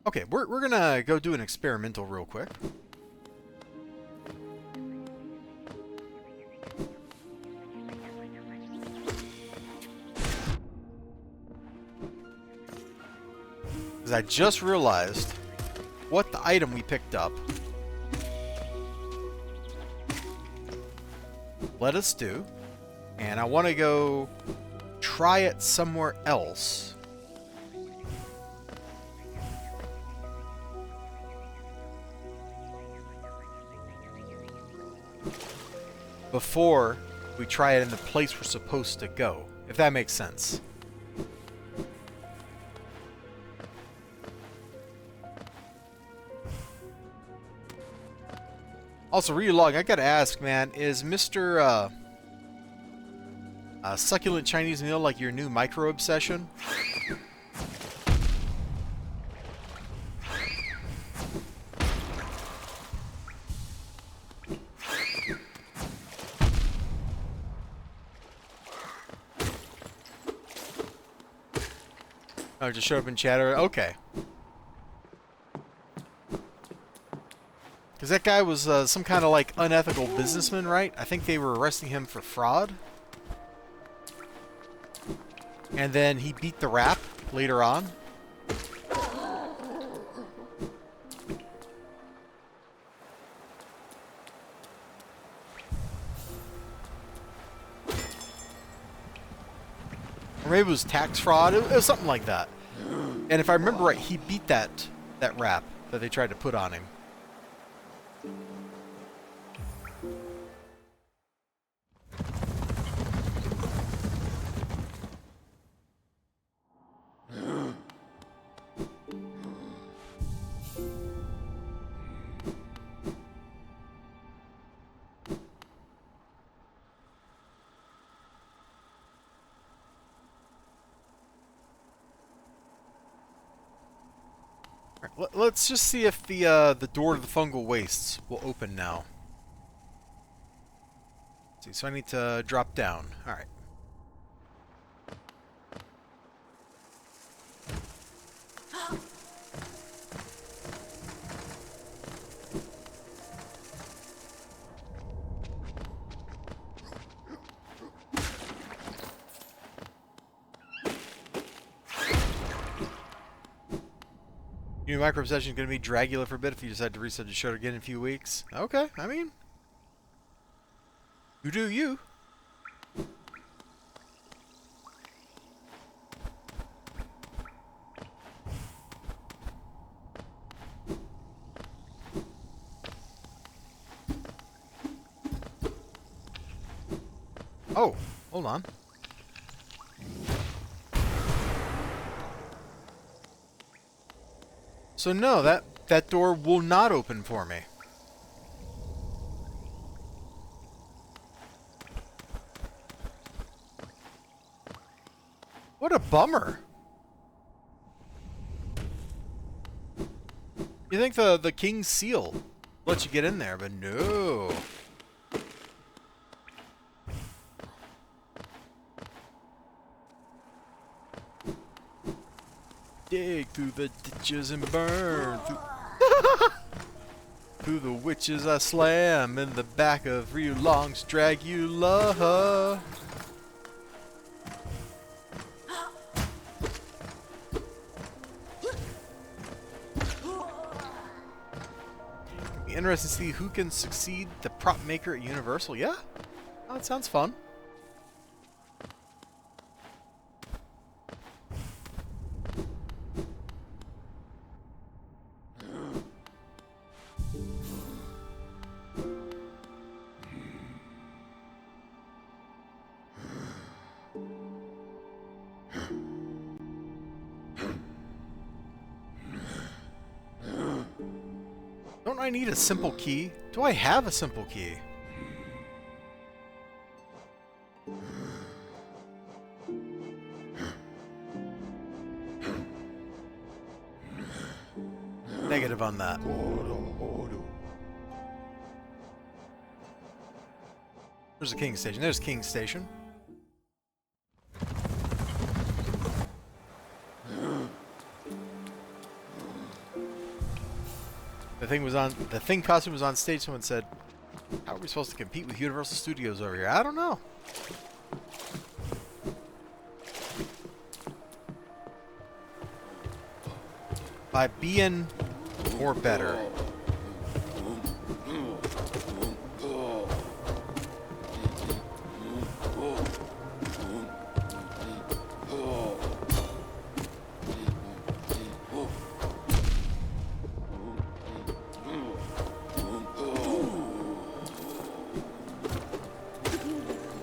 Okay, we're gonna go do an experimental real quick. Because I just realized what the item we picked up let us do, and I want to go try it somewhere else. Before we try it in the place we're supposed to go, if that makes sense. Also, relog, I gotta ask, man, is Mr. Succulent Chinese meal like your new micro obsession? Oh, just showed up in chatter? Okay. Because that guy was some kind of like unethical businessman, right? I think they were arresting him for fraud. And then he beat the rap later on. Or maybe it was tax fraud. It was something like that. And if I remember right, he beat that rap that they tried to put on him. Let's just see if the door to the fungal wastes will open now. Let's see, so I need to drop down. All right. New micro obsession is going to be Dragula for a bit if you decide to reset the show again in a few weeks. Okay, I mean, you do you. Oh, hold on. So no, that door will not open for me. What a bummer. You think the King's Seal lets you get in there, but no. Dig through the ditches and burn through, through the witches I slam in the back of Riulong's Dragula. Be interesting to see who can succeed the prop maker at Universal. Yeah, oh, that sounds fun. Don't I need a simple key? Do I have a simple key? Negative on that. There's the King's Station. There's King's Station. The thing costume was on stage. Someone said, "How are we supposed to compete with Universal Studios over here?" I don't know. By being more better.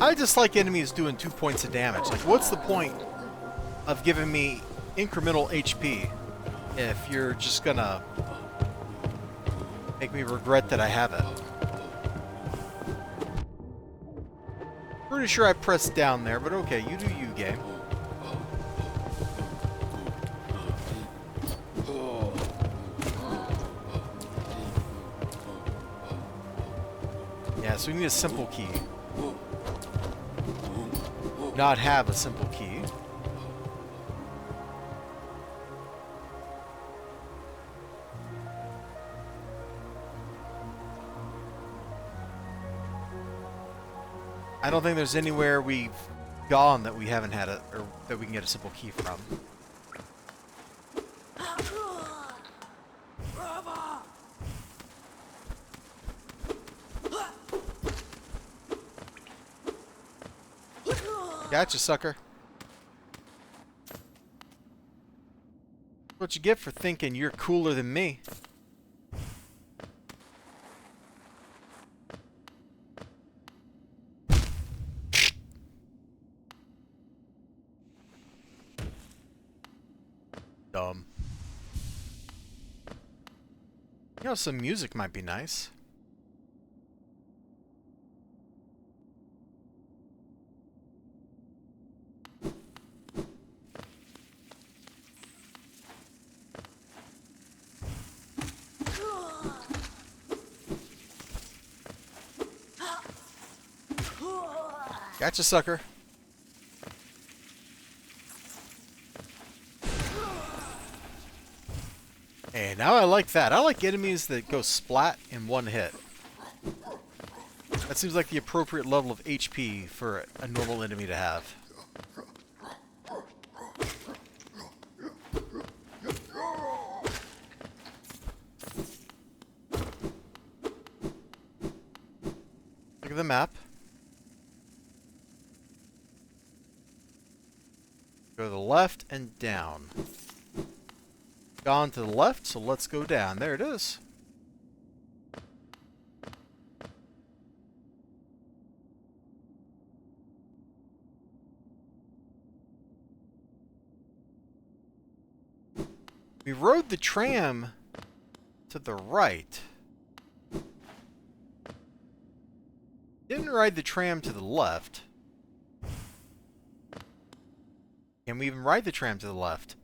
I dislike enemies doing 2 points of damage. Like, what's the point of giving me incremental HP if you're just gonna make me regret that I have it? Pretty sure I pressed down there, but okay, you do you, game. Yeah, so we need a simple key. Not have a simple key. I don't think there's anywhere we've gone that we haven't had a, or that we can get a simple key from. Gotcha, sucker. What you get for thinking you're cooler than me. Dumb. You know, some music might be nice. Gotcha, sucker. Hey, now I like that. I like enemies that go splat in one hit. That seems like the appropriate level of HP for a normal enemy to have. Look at the map. Go to the left and down. Gone to the left, so let's go down. There it is. We rode the tram to the right. Didn't ride the tram to the left. Can we even ride the tram to the left?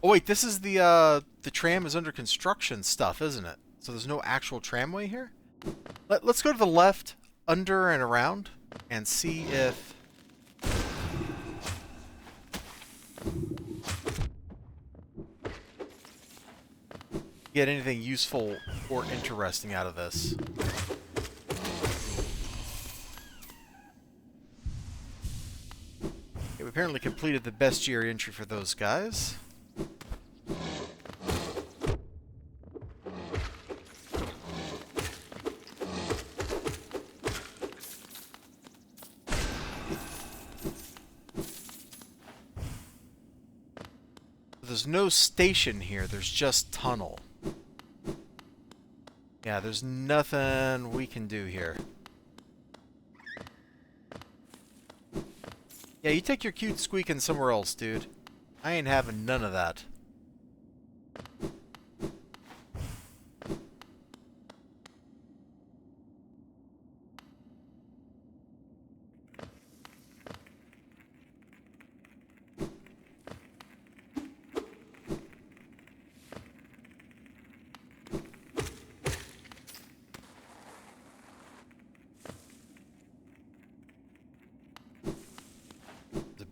Oh wait, this is the tram is under construction stuff, isn't it? So there's no actual tramway here? Let's go to the left, under and around, and see if... get anything useful or interesting out of this. Okay, we apparently completed the bestiary entry for those guys. There's no station here, there's just tunnel. Yeah, there's nothing we can do here. Yeah, you take your cute squeaking somewhere else, dude. I ain't having none of that.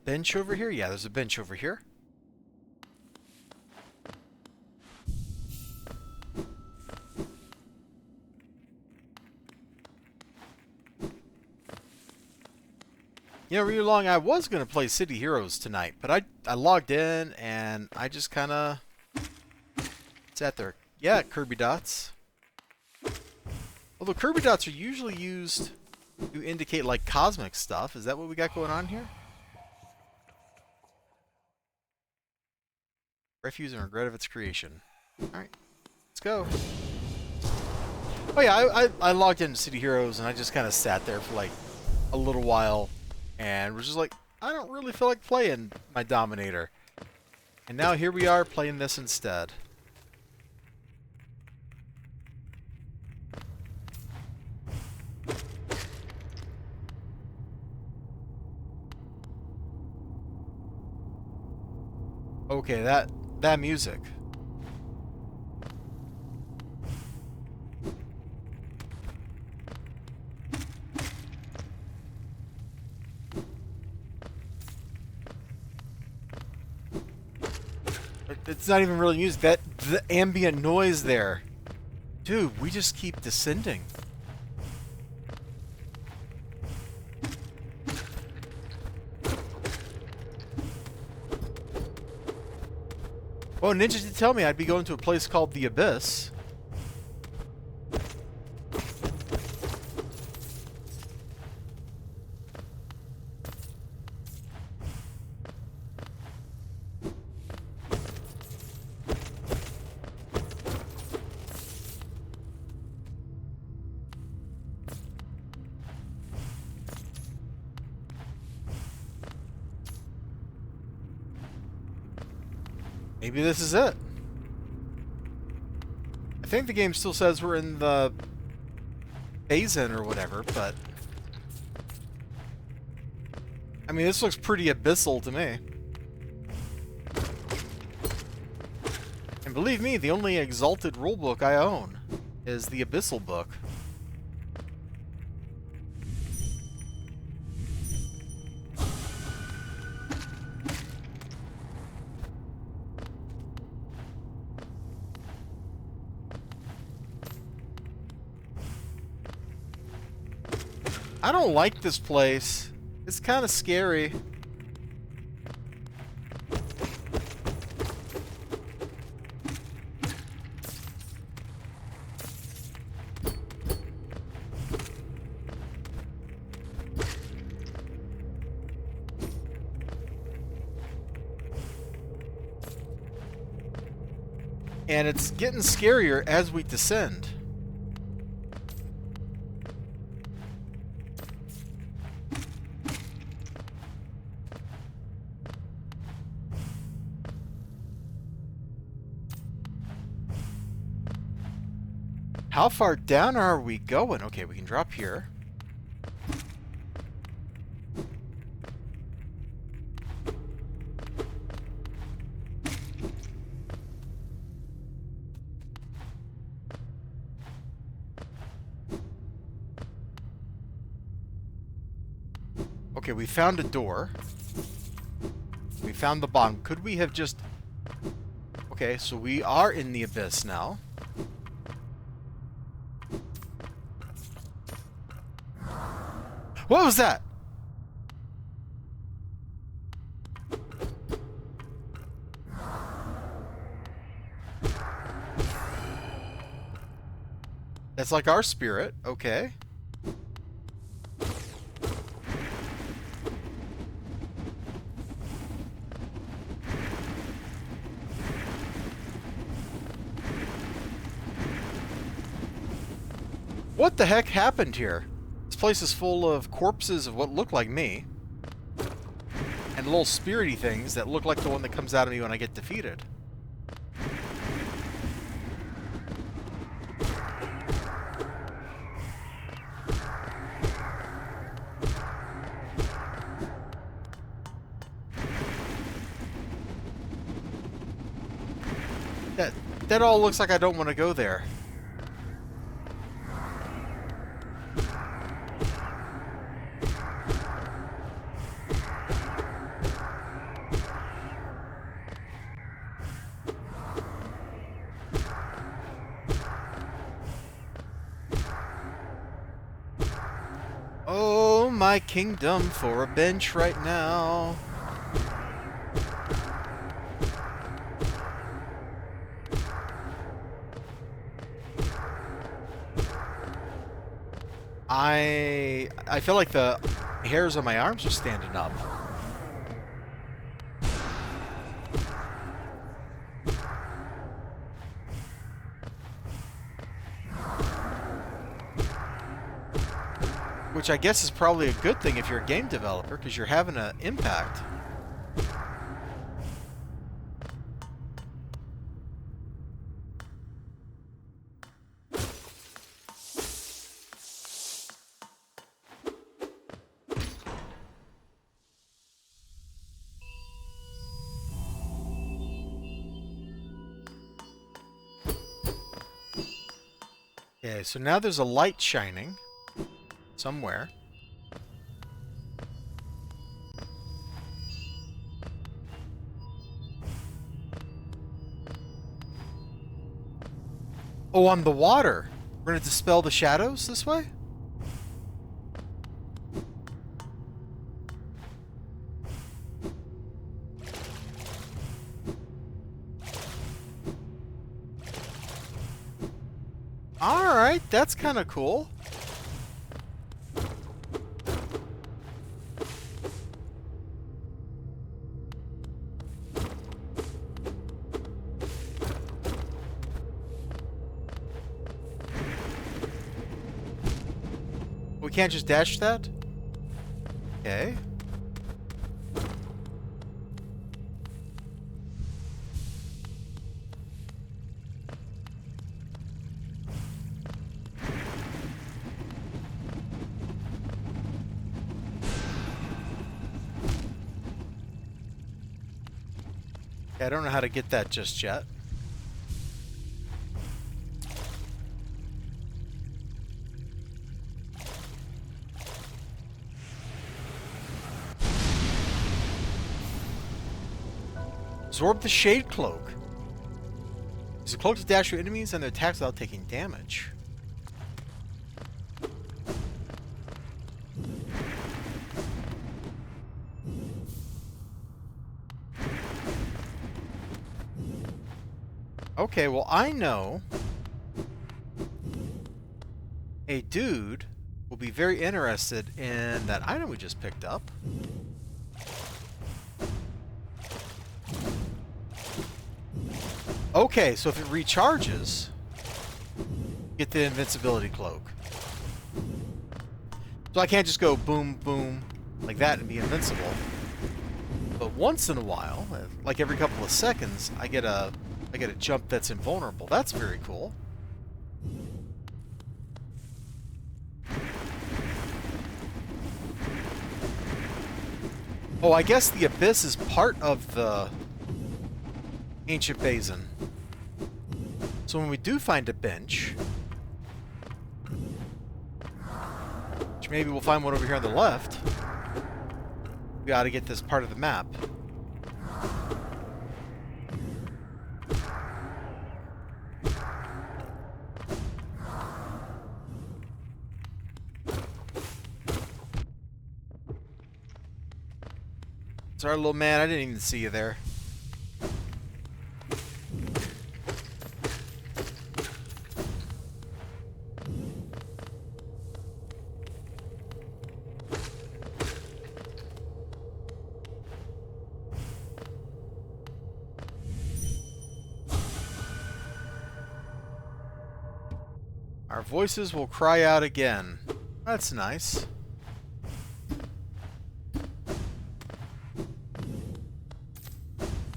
Bench over here? Yeah, there's a bench over here. You know, really long, I was going to play City Heroes tonight, but I logged in and I just kind of sat there. Yeah, Kirby dots. Although Kirby dots are usually used to indicate, like, cosmic stuff. Is that what we got going on here? Refuse and regret of its creation. Alright, let's go. Oh yeah, I logged into City Heroes and I just kind of sat there for like a little while and was just like, I don't really feel like playing my Dominator. And now here we are playing this instead. Okay, that music. It's not even really music. The ambient noise there. Dude, we just keep descending. Oh, Ninja did tell me I'd be going to a place called the Abyss. Maybe this is it. I think the game still says we're in the Basin or whatever, but I mean, this looks pretty abyssal to me. And believe me, the only exalted rulebook I own is the Abyssal book. I don't like this place. It's kind of scary. And it's getting scarier as we descend. How far down are we going? Okay, we can drop here. Okay, we found a door. We found the bottom. Could we have just... Okay, so we are in the abyss now. What was that? That's like our spirit. Okay. What the heck happened here? This place is full of corpses of what look like me. And little spirity things that look like the one that comes out of me when I get defeated. That all looks like I don't want to go there. Oh my kingdom for a bench right now. I feel like the hairs on my arms are standing up. Which I guess is probably a good thing if you're a game developer, because you're having an impact. Okay, so now there's a light shining somewhere. Oh, on the water. We're gonna dispel the shadows this way? Alright, that's kind of cool. We can't just dash that? Okay. I don't know how to get that just yet. Absorb the Shade Cloak. Use a cloak to dash your enemies and their attacks without taking damage. Okay, well, I know a dude will be very interested in that item we just picked up. Okay, so if it recharges, get the invincibility cloak. So I can't just go boom, boom, like that and be invincible. But once in a while, like every couple of seconds, I get a jump that's invulnerable. That's very cool. Oh, I guess the abyss is part of the ancient basin. So when we do find a bench, which maybe we'll find one over here on the left, we ought to get this part of the map. Sorry, little man, I didn't even see you there. Our voices will cry out again. That's nice.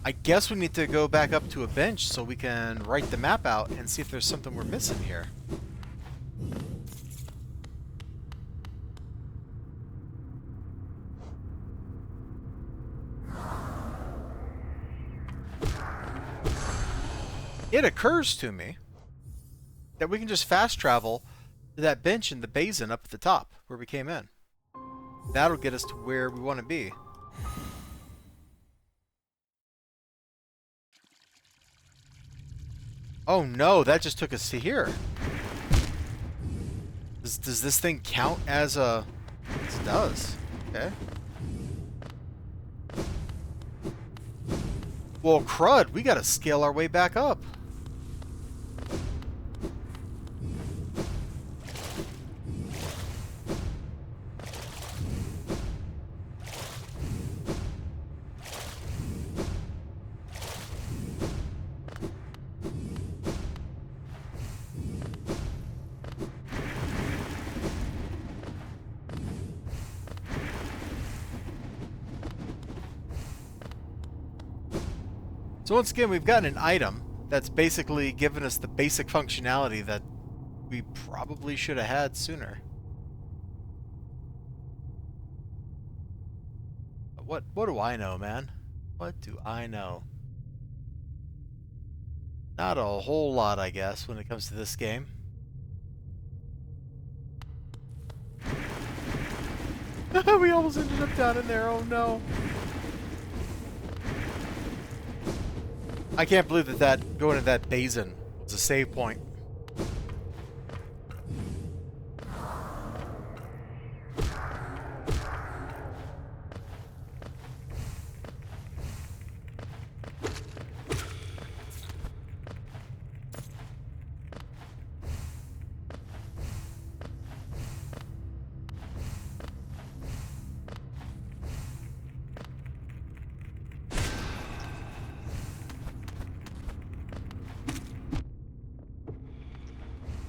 I guess we need to go back up to a bench so we can write the map out and see if there's something we're missing here. It occurs to me that we can just fast travel to that bench in the basin up at the top where we came in. That'll get us to where we want to be. Oh no, that just took us to here. Does this thing count as a does. Okay. Well, crud, we gotta scale our way back up. So once again, we've gotten an item that's basically given us the basic functionality that we probably should have had sooner. But what do I know, man? What do I know? Not a whole lot, I guess, when it comes to this game. We almost ended up down in there, oh no. I can't believe that going to that basin was a save point.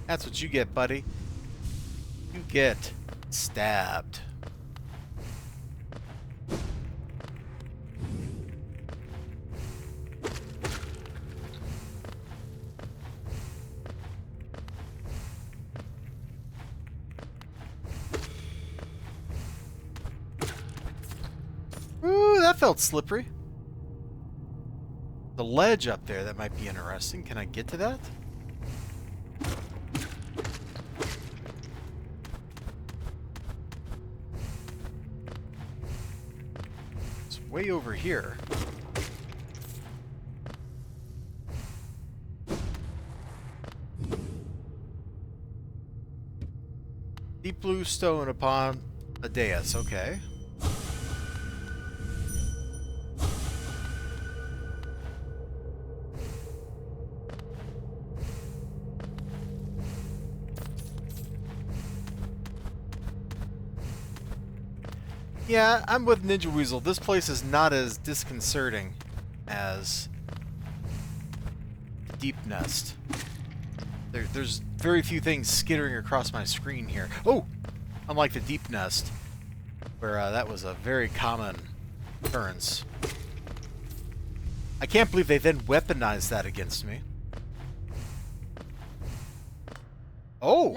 That's what you get, buddy. You get stabbed. Ooh, that felt slippery. The ledge up there, that might be interesting. Can I get to that? Way over here. Deep blue stone upon a dais, okay. Yeah, I'm with Ninja Weasel. This place is not as disconcerting as Deep Nest. There's very few things skittering across my screen here. Oh! Unlike the Deep Nest, where that was a very common occurrence. I can't believe they then weaponized that against me. Oh!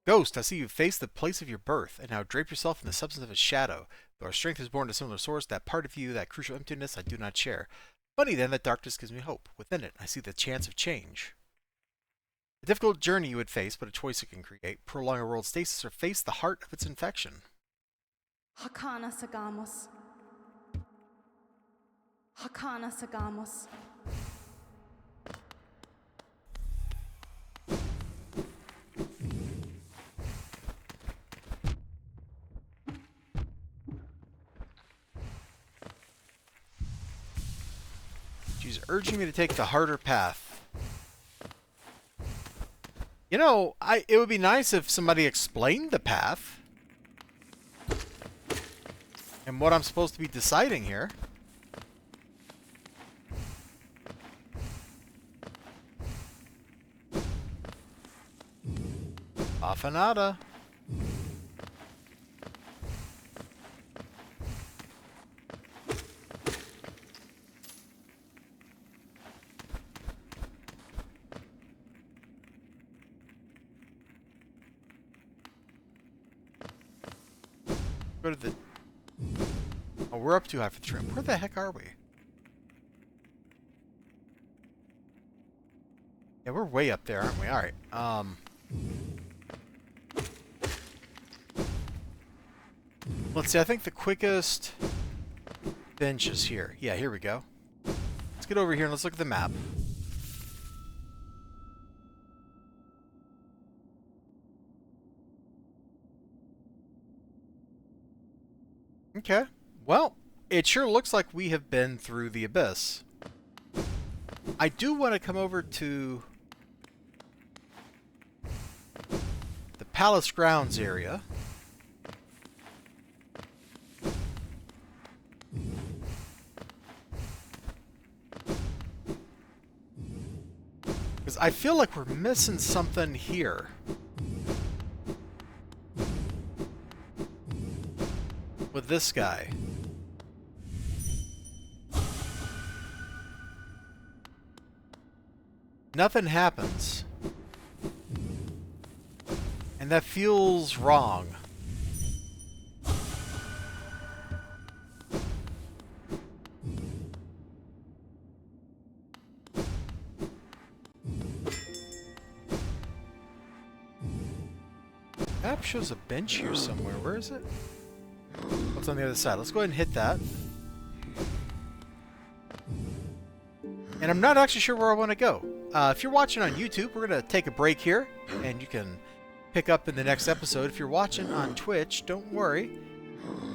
Ghost, I see you face the place of your birth, and now drape yourself in the substance of its shadow. Though our strength is born to similar source, that part of you, that crucial emptiness, I do not share. Funny then that darkness gives me hope. Within it, I see the chance of change. A difficult journey you would face, but a choice it can create. Prolong a world stasis or face the heart of its infection. Hakana sagamos. Hakana sagamos. She's urging me to take the harder path. You know, it would be nice if somebody explained the path. And what I'm supposed to be deciding here. Afanada. Go to the... Oh, we're up too high for the trim. Where the heck are we? Yeah, we're way up there, aren't we? Alright, let's see, I think the quickest bench is here. Yeah, here we go. Let's get over here and let's look at the map. Okay. Well, it sure looks like we have been through the abyss. I do want to come over to the palace grounds area. Because I feel like we're missing something here. With this guy. Nothing happens. And that feels wrong. Map shows a bench here somewhere. Where is it? What's on the other side? Let's go ahead and hit that. And I'm not actually sure where I want to go. If you're watching on YouTube, we're going to take a break here, and you can pick up in the next episode. If you're watching on Twitch, don't worry.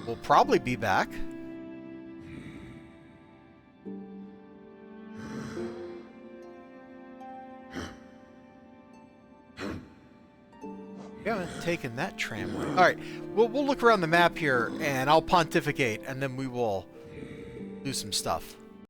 We'll probably be back. We haven't taken that tramway. Alright, we'll look around the map here, and I'll pontificate, and then we will do some stuff.